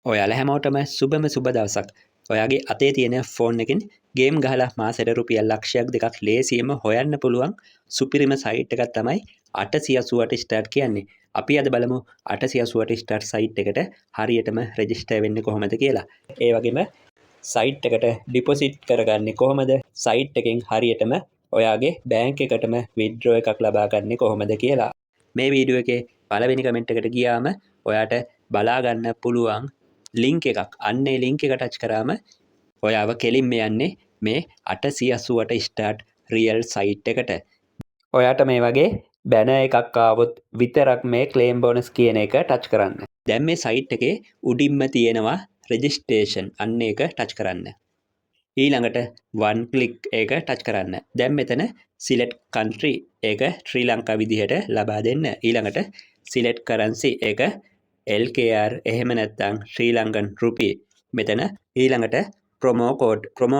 ඔයාලා හැමෝටම සුබම සුබ දවසක්. ඔයාගේ අතේ තියෙන ෆෝන් එකෙන් ගේම් ගහලා මාසෙට රුපියල් ලක්ෂයක් දෙකක් ලේසියෙන්ම හොයන්න පුළුවන් සුපිරිම සයිට් එකක් තමයි 888 ස්ටාර්ට් කියන්නේ. අපි අද බලමු 888 ස්ටාර්ට් සයිට් එකට හරියටම රෙජිස්ටර් වෙන්නේ කොහොමද කියලා. ඒ වගේම සයිට් එකට ඩිපොසිට් කරගන්නේ කොහොමද? සයිට් එකෙන් හරියටම ඔයාගේ බැංක් එකටම විත්ඩ්‍රෝ එකක් ලබා ගන්නේ කොහොමද කියලා. මේ වීඩියෝ එකේ පළවෙනි කමෙන්ට් එකට ගියාම ඔයාට බලා ගන්න පුළුවන් ලින්ක් එකක්. අන්න ඒ ලින්ක් එක ටච් කරාම ඔයාව කෙලින්ම යන්නේ මේ 888 ස්ටාර්ට් රියල් සයිට් එකට. ඔයාට මේ වගේ බැනර් එකක් ආවොත් විතරක් මේ ක්ලේම් බෝනස් කියන එක ටච් කරන්න. දැන් මේ සයිට් එකේ උඩින්ම තියෙනවා රෙජිස්ට්‍රේෂන්. අන්න ඒක ටච් කරන්න. ඊළඟට වන් ක්ලික් එක ටච් කරන්න. දැන් මෙතන සිලෙක්ට් කන්ට්‍රි එක ශ්‍රී ලංකා විදිහට ලබා දෙන්න. ඊළඟට සිලෙක්ට් කරන්සි එක LKR එහෙම නැත්නම් ශ්‍රී ලංකන් රුපී. මෙතන ඊළඟට ප්‍රොමෝ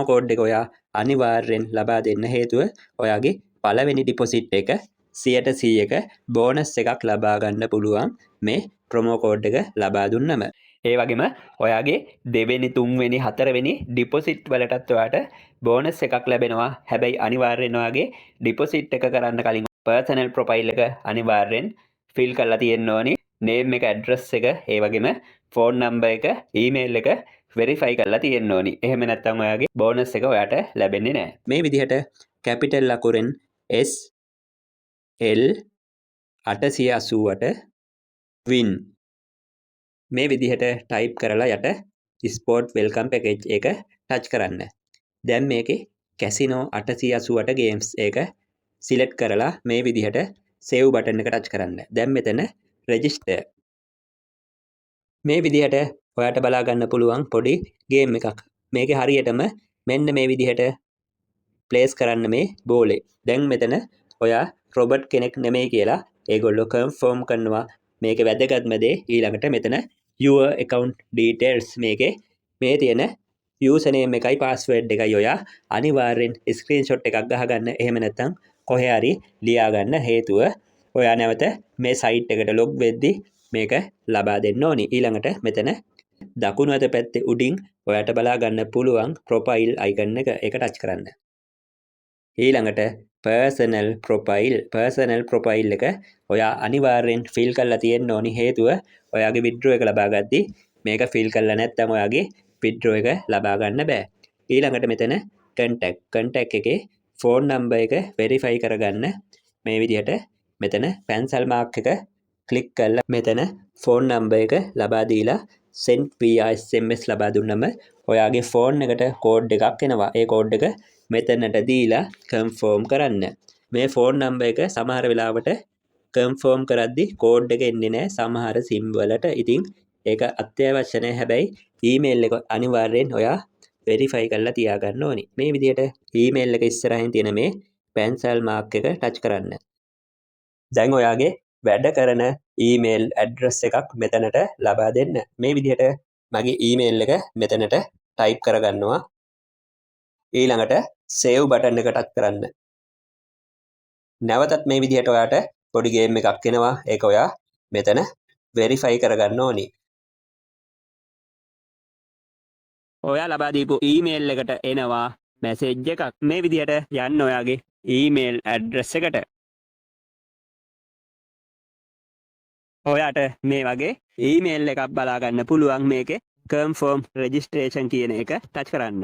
කෝඩ් එක ඔයා අනිවාර්යෙන් ලබා දෙන්න. හේතුව ඔයාගේ පළවෙනි ඩිපොසිට් එක 100%ක බෝනස් එකක් ලබා ගන්න පුළුවන් මේ ප්‍රොමෝ කෝඩ් එක ලබා දුන්නම. ඒ වගේම ඔයාගේ දෙවෙනි තුන්වෙනි හතරවෙනි ඩිපොසිට් වලටත් ඔයාට බෝනස් එකක් ලැබෙනවා. හැබැයි අනිවාර්යෙන් ඔයාගේ ඩිපොසිට් එක කරන්න කලින් පර්සනල් ප්‍රොෆයිල් එක අනිවාර්යෙන් ෆිල් කරලා තියෙන්න ඕනි. නේම් එක, ඇඩ්‍රස් එක, ඒ වගේම ෆෝන් නම්බර් එක, ඊමේල් එක වෙරිෆයි කරලා තියෙන්න ඕනි. එහෙම නැත්නම් ඔයාගේ බෝනස් එක ඔයාට ලැබෙන්නේ නැහැ. මේ විදිහට කැපිටල් ලකුරෙන් SL 888 win මේ විදිහට ටයිප් කරලා යට ස්පෝර්ට් වෙල්කම් පැකේජ් එක ටච් කරන්න. දැන් මේකේ කැසිනෝ 888 ගේම්ස් එක සිලෙක්ට් කරලා මේ විදිහට සේව් බටන් එක ටච් කරන්න. දැන් මෙතන රෙජිස්ටර්. මේ විදිහට ඔයාට බලා ගන්න පුළුවන් පොඩි ගේම් එකක්. මේකේ හරියටම මෙන්න මේ විදිහට ප්ලේස් කරන්න මේ බෝලේ. දැන් මෙතන ඔයා රොබට් කෙනෙක් නෙමෙයි කියලා ඒගොල්ලෝ කන්ෆර්ම් කරනවා. මේකේ වැදගත්ම දේ ඊළඟට මෙතන your account details මේකේ මේ තියෙන user name එකයි password එකයි ඔයා අනිවාර්යෙන් ස්ක්‍රීන්ෂොට් එකක් ගහගන්න. එහෙම නැත්නම් කොහේ හරි ලියා ගන්න. හේතුව ඔයා නැවත මේ සයිට් එකට ලොග් වෙද්දී මේක ලබා දෙන්න ඕනි. ඊළඟට මෙතන දකුණු අත පැත්තේ උඩින් ඔයාට බලා ගන්න පුළුවන් ප්‍රොෆයිල් අයිකන් එක. ඒක ටච් කරන්න. ඊළඟට පර්සනල් ප්‍රොෆයිල් එක ඔයා අනිවාර්යෙන් ෆිල් කරලා තියෙන්න ඕනි. හේතුව ඔයාගේ විත්ඩ්‍රෝ එක ලබා ගද්දී මේක ෆිල් කරලා නැත්නම් ඔයාගේ විත්ඩ්‍රෝ එක ලබා ගන්න බෑ. ඊළඟට මෙතන කන්ටැක්ට් එකේ ෆෝන් නම්බර් එක වෙරිෆයි කරගන්න. මේ විදිහට මෙතන පැන්සල් මාක් එක ක්ලික් කරලා මෙතන ෆෝන් නම්බර් එක ලබා දීලා send via SMS ලබා දුන්නම ඔයාගේ ෆෝන් එකට කෝඩ් එකක් එනවා. ඒ කෝඩ් එක මෙතනට දීලා කන්ෆර්ම් කරන්න. මේ ෆෝන් නම්බර් එක සමහර වෙලාවට කන්ෆර්ම් කරද්දි කෝඩ් එක එන්නේ නැහැ සමහර සිම් වලට. ඉතින් ඒක අත්‍යවශ්‍ය නැහැ. හැබැයි ඊමේල් එක අනිවාර්යෙන් ඔයා වෙරිෆයි කරලා තියාගන්න ඕනි. මේ විදිහට ඊමේල් එක ඉස්සරහින් තියෙන මේ පැන්සල් මාක් එක ටච් කරන්න. දැන් ඔයාගේ වැඩ කරන ඊමේල් ඇඩ්‍රස් එකක් මෙතනට ලබා දෙන්න. මේ විදිහට මගේ ඊමේල් එක මෙතනට ටයිප් කරගන්නවා. ඊළඟට සේව් බටන් එක ටච් කරන්න. නැවතත් මේ විදිහට ඔයාට පොඩි ගේම් එකක් එනවා. ඒක ඔයා මෙතන වෙරිෆයි කරගන්න ඕනි. ඔයා ලබා දීපු ඊමේල් එකට එනවා මැසේජ් එකක්. මේ විදිහට යන්න ඔයාගේ ඊමේල් ඇඩ්‍රස් එකට. ඔයාට මේ වගේ ඊමේල් එකක් බලා ගන්න පුළුවන්. මේකේ කන්ෆර්ම් රෙජිස්ට්‍රේෂන් කියන එක ටච් කරන්න.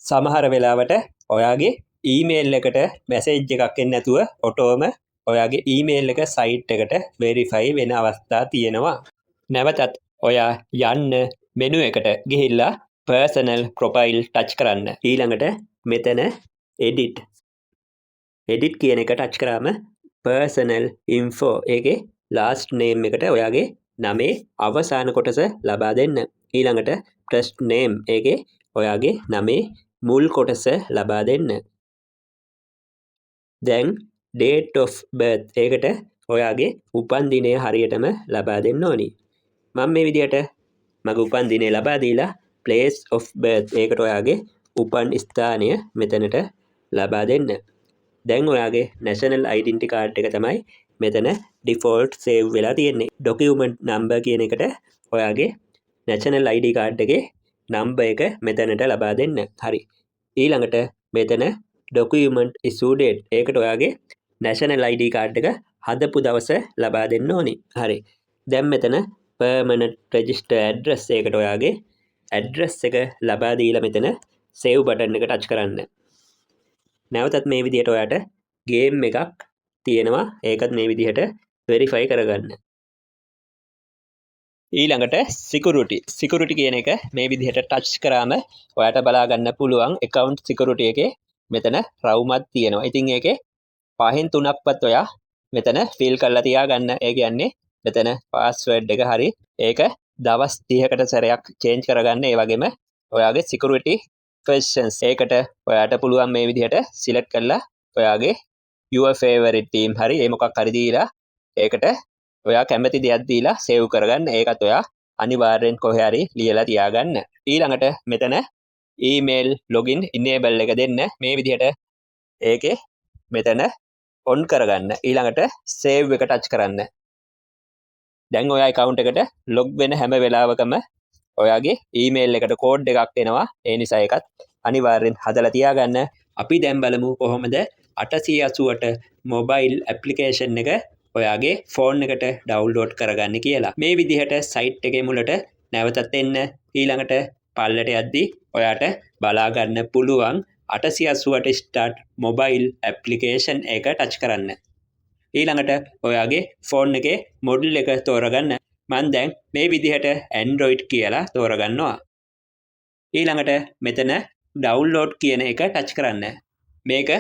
සමහර වෙලාවට ඔයාගේ ඊමේල් එකට මැසේජ් එකක් එන්නේ නැතුව ඔටෝම ඔයාගේ ඊමේල් එක සයිට් එකට වෙරිෆයි වෙන අවස්ථා තියෙනවා. නැවතත් ඔයා යන්න මෙනු එකට ගිහිල්ලා පර්සනල් ප්‍රොෆයිල් ටච් කරන්න. ඊළඟට මෙතන එඩිට් කියන එක ටච් කරාම පර්සනල් ඉන්ෆෝ එකේ ලාස්ට් නේම් එකට ඔයාගේ නමේ අවසාන කොටස ලබා දෙන්න. ඊළඟට ෆස්ට් නේම් එකේ ඔයාගේ නමේ මුල් කොටස ලබා දෙන්න. දැන් date of birth ඒකට ඔයාගේ උපන්දිනය හරියටම ලබා දෙන්න ඕනි. මම මේ විදිහට මගේ උපන්දිනය ලබා දීලා place of birth ඒකට ඔයාගේ උපන් ස්ථානය මෙතනට ලබා දෙන්න. දැන් ඔයාගේ national identity card එක තමයි මෙතන default save වෙලා තියෙන්නේ. document number කියන එකට ඔයාගේ national ID card එකේ number එක මෙතනට ලබා දෙන්න. හරි. ඊළඟට මෙතන document issue date ඒකට ඔයාගේ national ID card එක හදපු දවස ලබා දෙන්න ඕනි. හරි. දැන් මෙතන permanent register address ඒකට ඔයාගේ address එක ලබා දීලා මෙතන save button එක touch කරන්න. නැවතත් මේ විදිහට ඔයාට game එකක් තියෙනවා. ඒකත් මේ විදිහට verify කරගන්න. ඊළඟට security කියන එක මේ විදිහට touch කරාම ඔයාට බලා ගන්න පුළුවන් account security එකේ මෙතන රවුමක් තියෙනවා. ඉතින් ඒකේ 5න් 3ක්වත් ඔයා මෙතන fill කරලා තියාගන්න. ඒ කියන්නේ මෙතන password එක හරි ඒක දවස් 30කට සැරයක් change කරගන්න. ඒ වගේම ඔයාගේ security questions ඒකට ඔයාට පුළුවන් මේ විදිහට select කරලා ඔයාගේ your favorite team හරි ඒ මොකක් හරි දීලා ඒකට ඔයා කැමති දෙයක් දීලා save කරගන්න. ඒකත් ඔයා අනිවාර්යෙන් කොහේ හරි ලියලා තියාගන්න. ඊළඟට මෙතන email login enable එක දෙන්න. මේ විදිහට ඒකේ මෙතන on කරගන්න. ඊළඟට save එක touch කරන්න. දැන් ඔයා account එකට log වෙන හැම වෙලාවකම ඔයාගේ email එකට code එකක් එනවා. ඒ නිසා ඒකත් අනිවාර්යෙන් හදලා තියාගන්න. අපි දැන් බලමු කොහොමද 888 mobile application එක ඔයාගේ ෆෝන් එකට ඩවුන්ලෝඩ් කරගන්න කියලා. මේ විදිහට සයිට් එකේ මුලට නැවතත් එන්න. ඊළඟට පල්ලට යද්දී ඔයාට බලා ගන්න පුළුවන් 888 start mobile application එක ටච් කරන්න. ඊළඟට ඔයාගේ ෆෝන් එකේ මොඩල් එක තෝරගන්න. මම දැන් මේ විදිහට Android කියලා තෝරගන්නවා. ඊළඟට මෙතන download කියන එක ටච් කරන්න. මේක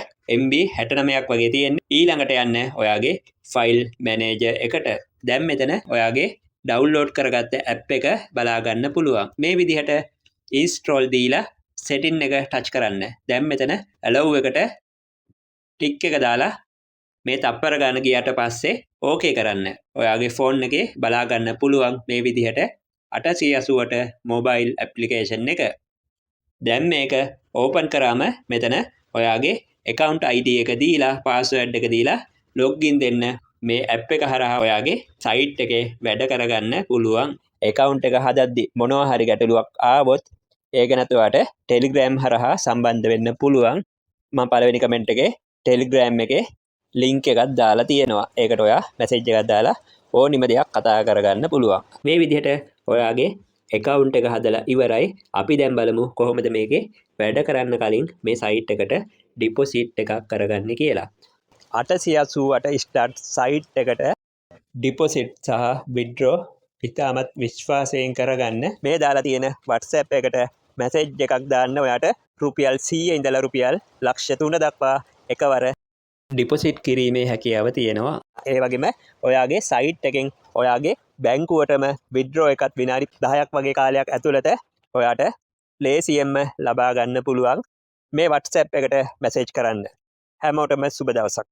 MB 69ක් වගේ තියෙන්නේ. ඊළඟට යන්න ඔයාගේ ෆයිල් මැනේජර් එකට. දැන් මෙතන ඔයාගේ ඩවුන්ලෝඩ් කරගත්ත ඇප් එක බලා ගන්න පුළුවන්. මේ විදිහට install දීලා setting එක ටච් කරන්න. දැන් මෙතන allow එකට ටික් එක දාලා මේ තප්පර ගන්න ගියට පස්සේ ඕකේ කරන්න. ඔයාගේ ෆෝන් එකේ බලා ගන්න පුළුවන් මේ විදිහට 888 mobile application එක. දැන් මේක open කරාම මෙතන ඔයාගේ account ID එක දීලා password එක දීලා login දෙන්න මේ app එක හරහා ඔයාගේ site එකේ වැඩ කරගන්න පුළුවන්. account එක හදද්දි මොනවා හරි ගැටලුවක් ආවොත් ඒක නැතුව ඔයාට Telegram හරහා සම්බන්ධ වෙන්න පුළුවන්. මම පළවෙනි comment එකේ Telegram එකේ link එකක් දාලා තියෙනවා. ඒකට ඔයා message එකක් දාලා ඕනිම දෙයක් කතා කරගන්න පුළුවන්. මේ විදිහට ඔයාගේ account එක හදලා ඉවරයි. අපි දැන් බලමු කොහොමද මේකේ වැඩ කරන්න කලින් මේ site එකට deposit එකක් කරගන්න කියලා. 888 start site එකට deposit සහ withdraw ඉතාමත් විශ්වාසයෙන් කරගන්න. මේ දාලා තියෙන WhatsApp එකට message එකක් දාන්න. ඔයාට රුපියල් 100 ඉඳලා රුපියල් ලක්ෂ 3 දක්වා එකවර deposit කිරීමේ හැකියාව තියෙනවා. ඒ වගේම ඔයාගේ site එකෙන් ඔයාගේ බැංකුවටම withdraw එකත් විනාඩි 10ක් වගේ කාලයක් ඇතුළත ඔයාට ලේසියෙන්ම ලබා ගන්න පුළුවන්. මේ WhatsApp එකට message කරන්න. හැමෝටම සුබ දවසක්.